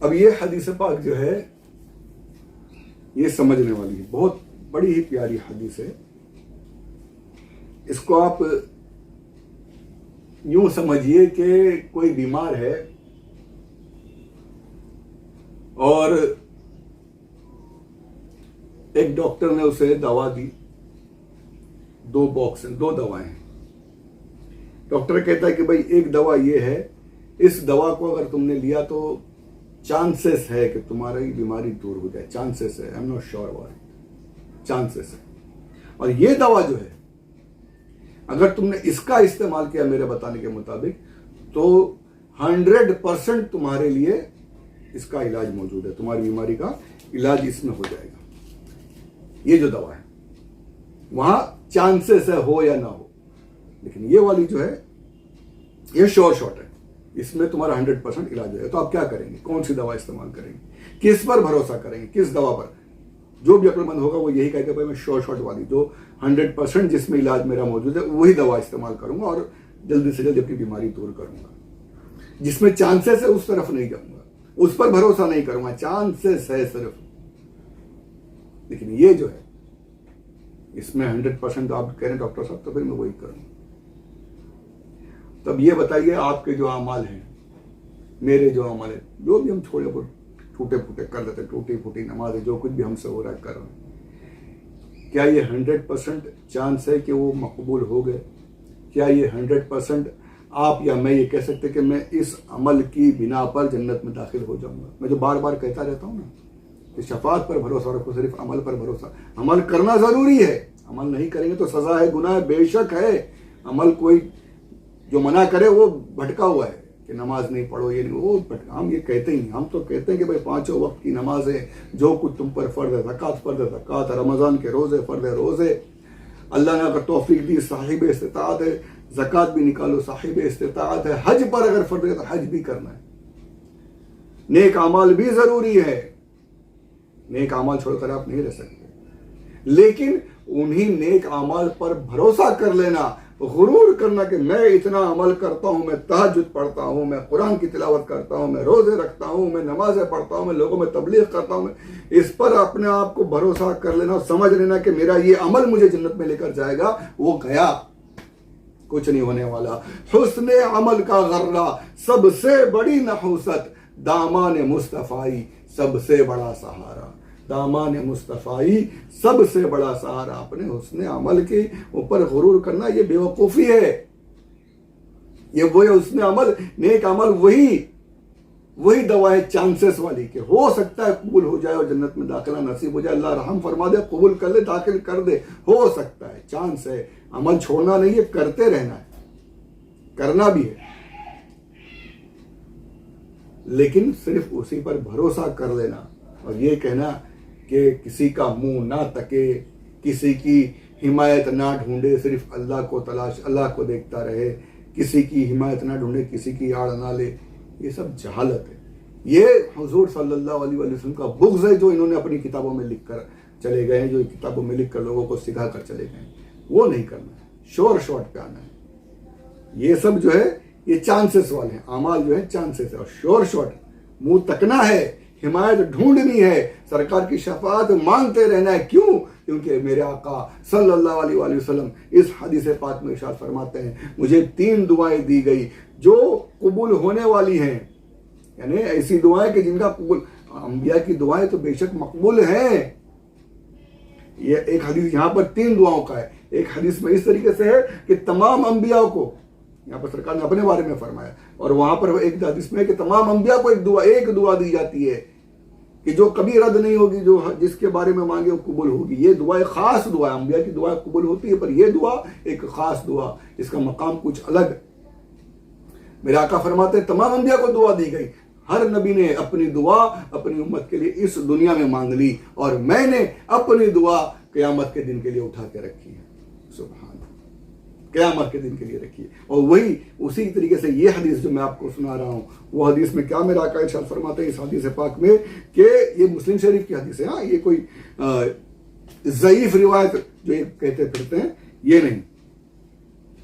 अब ये हदीस पाक जो है ये समझने वाली है, बहुत बड़ी ही प्यारी हदीस है। इसको आप यूं समझिए कि कोई बीमार है और एक डॉक्टर ने उसे दवा दी, 2 बॉक्स हैं, 2 दवाएं हैं। डॉक्टर कहता है कि भाई एक दवा ये है, इस दवा को अगर तुमने लिया तो चांसेस है कि तुम्हारी बीमारी दूर हो जाए, चांसेस है, I am not sure about it, chances है। और ये दवा जो है अगर तुमने इसका इस्तेमाल किया मेरे बताने के मुताबिक तो 100% तुम्हारे लिए इसका इलाज मौजूद है, तुम्हारी बीमारी का इलाज इसमें हो जाएगा। ये जो दवा है वहां चांसेस है हो या ना हो, लेकिन ये वाली जो है ये श्योर शॉट है, इसमें तुम्हारा 100% इलाज है। तो आप क्या करेंगे, कौन सी दवा इस्तेमाल करेंगे, किस पर भरोसा करेंगे, किस दवा पर? जो भी अक्लमंद होगा वो यही कहेगा भाई मैं श्योर शॉट वाली, जो 100% जिसमें इलाज मेरा मौजूद है वही दवा इस्तेमाल करूंगा और जल्दी से जल्दी अपनी बीमारी दूर करूंगा। जिसमें चांसेस है उस तरफ नहीं जाऊंगा, उस पर भरोसा नहीं करूंगा, चांसेस है सिर्फ। लेकिन ये जो है इसमें 100% आप कह रहे हैं डॉक्टर साहब, तो फिर मैं वही करूंगा। तब ये बताइए आपके जो अमाल हैं, मेरे जो अमाल है, जो भी हम छोड़े वो टूटे फूटे कर लेते, टूटी फूटी नमाज है, जो कुछ भी हमसे हो रहा है कर रहे हैं, क्या ये 100% चांस है कि वो मकबूल हो गए? क्या ये 100% आप या मैं ये कह सकते कि मैं इस अमल की बिना पर जन्नत में दाखिल हो जाऊंगा? मैं जो बार बार कहता रहता हूं ना कि शफाअत पर भरोसा रखो, सिर्फ अमल पर भरोसा। अमल करना जरूरी है, अमल नहीं करेंगे तो सजा है, गुनाह बेशक है। अमल कोई जो मना करे वो भटका हुआ है कि नमाज नहीं पढ़ो, ये नहीं, वो हम ये कहते ही, हम तो कहते हैं कि भाई 5 वक्त की नमाज है, जो कुछ तुम पर फर्ज है, ज़कात फर्ज है ज़कात, रमज़ान के रोज़े फर्ज है रोज़े, अल्लाह ने अगर तौफीक दी साहिब इस्तिताअत है, ज़कात भी निकालो साहिब इस्तिताअत है, हज पर अगर फर्ज है तो हज भी करना है, नेक अमाल भी ज़रूरी है, नेक अमाल छोड़कर आप नहीं रह सकते। लेकिन उन्हीं नेक अमाल पर भरोसा कर लेना, गुरूर करना कि मैं इतना अमल करता हूं, मैं तहज्जुद पढ़ता हूं, मैं कुरान की तिलावत करता हूं, मैं रोजे रखता हूं, मैं नमाजें पढ़ता हूं, मैं लोगों में तबलीग करता हूं, इस पर अपने आप को भरोसा कर लेना, समझ लेना कि मेरा ये अमल मुझे जन्नत में लेकर जाएगा, वो गया, कुछ नहीं होने वाला। हुस्ने अमल का गर्रा सबसे बड़ी नहुसत, दामाने मुस्तफाई सबसे बड़ा सहारा, दामाने मुस्तफाई सबसे बड़ा सहारा। अपने हुस्ने अमल के ऊपर गुरूर करना ये बेवकूफी है, ये वो हुस्ने अमल, नेक अमल वही दवा है चांसेस वाली कि हो सकता है कबूल हो जाए और जन्नत में दाखिला नसीब हो जाए, अल्लाह रहम फरमा दे, कबूल कर ले, दाखिल कर दे, हो सकता है, चांस है। अमल छोड़ना नहीं है, करते रहना है, करना भी है, लेकिन सिर्फ उसी पर भरोसा कर लेना और ये कहना कि किसी का मुंह ना तके, किसी की हिमायत ना ढूंढे, सिर्फ अल्लाह को तलाश, अल्लाह को देखता रहे, किसी की हिमायत ना ढूंढे, किसी की आड़ ना ले, ये सब जहालत है। ये हुजूर सल्लल्लाहु अलैहि वसल्लम का बुग़्ज़ है जो इन्होंने अपनी किताबों में लिख कर चले गए हैं, जो किताबों में लिख कर लोगों को सिखा कर चले गए हैं, वो नहीं करना है, शोर शॉर्ट पे आना है। ये सब जो है ये चांसेस वाले हैं, अमाल जो है चांसेस है, और शोर शॉर्ट मुंह तकना है, हिमायत ढूंढनी है, सरकार की शफाअत मांगते रहना है। क्यों? क्योंकि मेरे आका सल्लल्लाहु अलैहि वसल्लम इस हदीस पाक में इरशाद फरमाते हैं, मुझे 3 दुआएं दी गई जो कबूल होने वाली हैं, यानी ऐसी दुआएं कि जिनका कबूल, अंबिया की दुआएं तो बेशक मकबूल हैं। ये एक हदीस यहाँ पर 3 दुआओं का है, एक हदीस में इस तरीके से है कि तमाम अंबिया को, यहाँ पर सरकार ने अपने बारे में फरमाया, और वहां पर एक हदीस में है कि तमाम अंबिया को एक दुआ दी जाती है कि जो कभी रद्द नहीं होगी, जो जिसके बारे में मांगे वो कबूल होगी। ये दुआ एक खास दुआ है, अंबिया की दुआ कबूल होती है, पर यह दुआ एक खास दुआ, इसका मकाम कुछ अलग। मेरे आका फरमाते हैं तमाम अंबिया को दुआ दी गई, हर नबी ने अपनी दुआ अपनी उम्मत के लिए इस दुनिया में मांग ली, और मैंने अपनी दुआ क़यामत के दिन के लिए उठा के रखी है। सुभान, क़यामत के दिन के लिए रखी है। और वही उसी तरीके से ये हदीस जो मैं आपको सुना रहा हूँ, वो हदीस में क्या मेरा आका इरशाद फरमाते हैं इस हदीस पाक में कि ये मुस्लिम शरीफ की हदीस है, हाँ, ये कोई ज़ईफ रिवायत जो ये कहते फिरते हैं ये नहीं,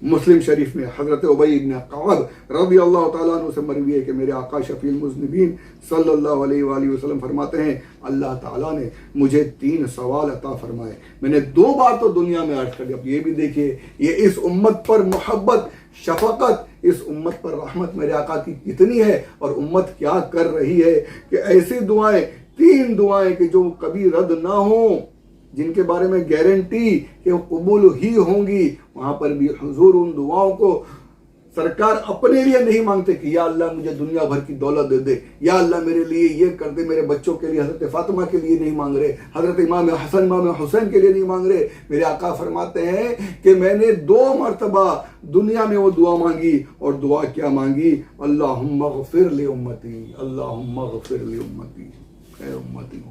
मुस्लिम शरीफ में हज़रत उबई इब्न कअब रज़ी अल्लाह तआला अन्हु से मरवी है कि मेरे आका शफील मुज़निबीन सल्लल्लाहु अलैहि वसल्लम फरमाते हैं, अल्लाह ताला ने मुझे 3 सवाल अता फरमाए, मैंने 2 बार तो दुनिया में अर्ज कर दिया। अब ये भी देखिए, ये इस उम्मत पर मोहब्बत, शफकत, इस उम्मत पर रहमत मेरे आका की कितनी है और उम्मत क्या कर रही है कि ऐसी दुआएं, 3 दुआएं कि जो कभी रद्द ना हो, जिनके बारे में गारंटी कि वो कबूल ही होंगी, वहां पर भी हुजूर उन दुआओं को सरकार अपने लिए नहीं मांगते कि या अल्लाह मुझे दुनिया भर की दौलत दे दे, या अल्लाह मेरे लिए ये कर दे, मेरे बच्चों के लिए, हजरत फातिमा के लिए नहीं मांग रहे, हजरत इमाम हसन इमाम हुसैन के लिए नहीं मांग रहे। मेरे आका फरमाते हैं कि मैंने 2 मरतबा दुनिया में वो दुआ मांगी, और दुआ क्या मांगी? अल्लाहुम्मा ग़फ़िर लि उम्मती, अल्लाहुम्मा ग़फ़िर लि उम्मती, ऐ उम्मती।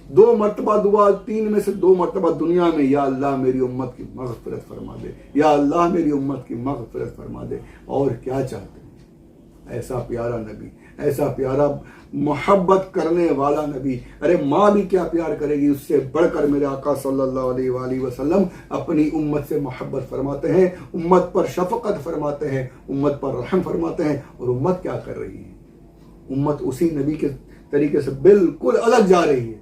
2 मरतबा दुआ, 3 में से 2 मरतबा दुनिया में, या अल्लाह मेरी उम्मत की मग़फ़िरत फरमा दे, या अल्लाह मेरी उम्मत की मग़फ़िरत फरमा दे। और क्या चाहते हैं? ऐसा प्यारा नबी, ऐसा प्यारा मोहब्बत करने वाला नबी। अरे माँ भी क्या प्यार करेगी, उससे बढ़कर मेरे आका सल्लल्लाहु अलैहि वसल्लम अपनी उम्मत से मोहब्बत फरमाते हैं, उम्मत पर शफकत फरमाते हैं, उम्मत पर रहम फरमाते हैं। और उम्मत क्या कर रही है? उम्मत उसी नबी के तरीके से बिल्कुल अलग जा रही है।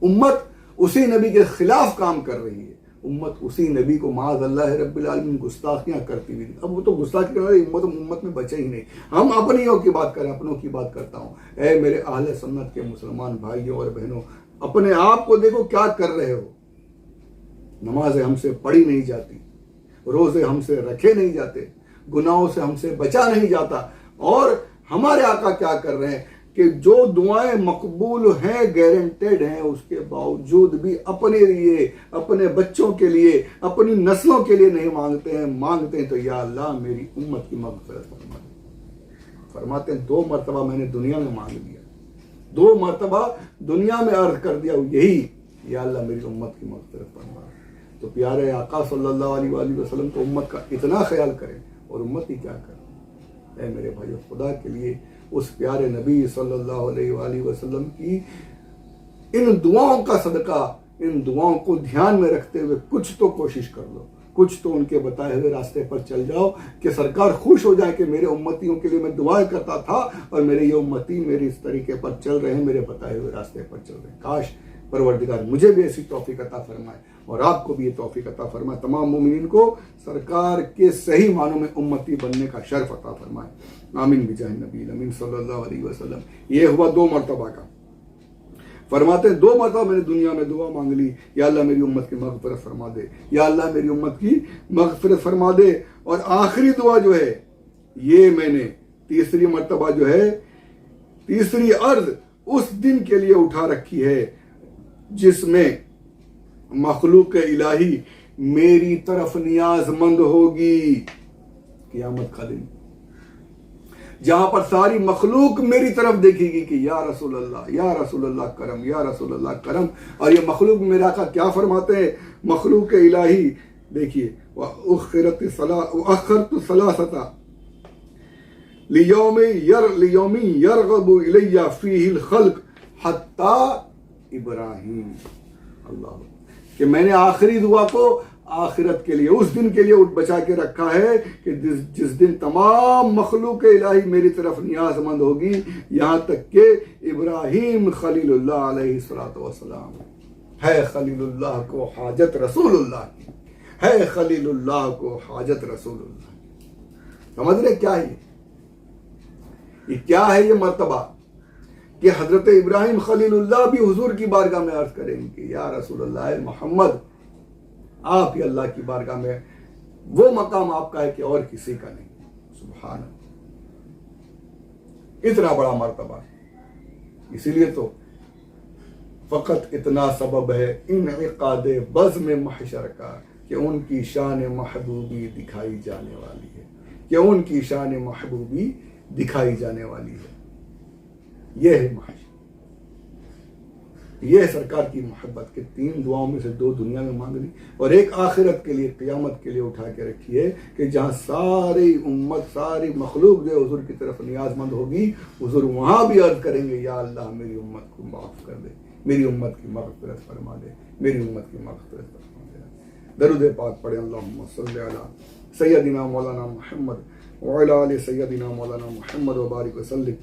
उम्मत उसी नबी के खिलाफ काम कर रही है। उम्मत उसी नबी को माअज़ल्लाह रब्बिल आलमीन गुस्ताखियां करती हुई, अब वो तो गुस्ताखी करने वाली उम्मत में बचे ही नहीं। हम अपनियों की बात करें, अपनों की बात करता हूँ। ऐ मेरे अहले सुन्नत के मुसलमान भाइयों और बहनों, अपने आप को देखो क्या कर रहे हो। नमाजें हमसे पढ़ी नहीं जाती, रोजे हमसे रखे नहीं जाते, गुनाहों से हमसे बचा नहीं जाता, और हमारे आका क्या कर रहे हैं कि जो दुआएं मकबूल हैं, गारंटेड हैं, उसके बावजूद भी अपने लिए, अपने बच्चों के लिए, अपनी नस्लों के लिए नहीं मांगते हैं। मांगते हैं तो या अल्लाह मेरी उम्मत की मग़फ़िरत फरमा। फरमाते हैं 2 मरतबा मैंने दुनिया में मांग लिया, 2 मरतबा दुनिया में अर्ज कर दिया यही, या अल्लाह मेरी उम्मत की मग़फ़िरत फरमा। तो प्यारे आका सल्लल्लाहु अलैहि वसल्लम तो उम्मत का इतना ख्याल करें, और उम्मत ही क्या करे। ऐ मेरे भाइयों, खुदा के लिए उस प्यारे नबी सल्लल्लाहु अलैहि वसल्लम की इन दुआओं का सदका, इन दुआओं को ध्यान में रखते हुए कुछ तो कोशिश कर लो, कुछ तो उनके बताए हुए रास्ते पर चल जाओ कि सरकार खुश हो जाए कि मेरे उम्मतियों के लिए मैं दुआएं करता था और मेरे ये उम्मती मेरे इस तरीके पर चल रहे हैं, मेरे बताए हुए रास्ते पर चल रहे हैं। काश परवरदिगार मुझे भी ऐसी तौफीक अता फरमाए और आपको भी ये तौफीक अता फरमाए, तमाम मोमिनीन को सरकार के सही मानों में उम्मती बनने का शर्फ अता फरमाए। आमीन बिजाह नबी अमीन सल्लल्लाहु अलैहि वसल्लम। ये हुआ 2 मरतबा का। फरमाते हैं 2 मरतबा मैंने दुनिया में दुआ मांग ली, या अल्लाह मेरी उम्मत की मग़फ़िरत फरमा दे, या अल्लाह मेरी उम्मत की मग़फ़िरत फरमा दे। और आखिरी दुआ जो है, ये मैंने तीसरी मरतबा जो है, तीसरी अर्ज उस दिन के लिए उठा रखी है जिसमें मखलूक इलाही मेरी तरफ नियाजमंद होगी। क़यामत का दिन, जहां पर सारी मखलूक मेरी तरफ देखेगी कि या रसूल अल्लाह, या रसूल अल्लाह करम, या रसूल अल्लाह करम। और ये मखलूक मेरा का क्या फरमाते हैं? मखलूक इलाही देखिए, वअख़रतु सलासता लियौमी यरग़बु इलैया फ़ीहिल ख़ल्क़ हत्ता इब्राहीम। अल्लाह, कि मैंने आखिरी दुआ को आखिरत के लिए, उस दिन के लिए उठ बचा के रखा है कि जिस दिन तमाम मखलूक इलाही मेरी तरफ नियाजमंद होगी, यहाँ तक के इब्राहीम खलीलुल्लाह अलैहिस्सलातु वस्सलाम है। खलीलुल्लाह को हाजत रसूलुल्लाह की है, खलीलुल्लाह को हाजत रसूलुल्लाह की। समझ रहे क्या है ये क्या है ये मर्तबा कि हजरत इब्राहिम खलीलुल्लाह भी हुजूर की बारगाह में अर्ज करेंगे कि या रसूलुल्लाह मोहम्मद, आप ही अल्लाह की बारगाह में वो मकाम आपका है कि और किसी का नहीं। सुभान अल्लाह, इतना बड़ा मर्तबा। इसीलिए तो फकत इतना सबब है इन इक़ादे बज़्म महशर का कि उनकी शान महबूबी दिखाई जाने वाली है, कि उनकी शान महबूबी दिखाई जाने वाली है। यह है महशर, यह है सरकार की मोहब्बत के 3 दुआओं में से 2 दुनिया में मांग ली और एक आखिरत के लिए, क़यामत के लिए उठा के रखी है कि जहाँ सारी उम्मत, सारी मखलूक जो हुजूर की तरफ नियाजमंद होगी, हुजूर वहाँ भी अर्ज करेंगे या अल्लाह मेरी उम्मत को माफ़ कर दे, मेरी उम्मत की मग़फ़िरत फरमा दे, मेरी उम्मत की मग़फ़िरत फरमा दे। दरूद पाक पढ़े, अल्लाहुम्मा सल्लि अला सय्यदिना मौलाना मुहम्मद व अला आलि सय्यदिना मौलाना मुहम्मद व बारिक व सल्लिम।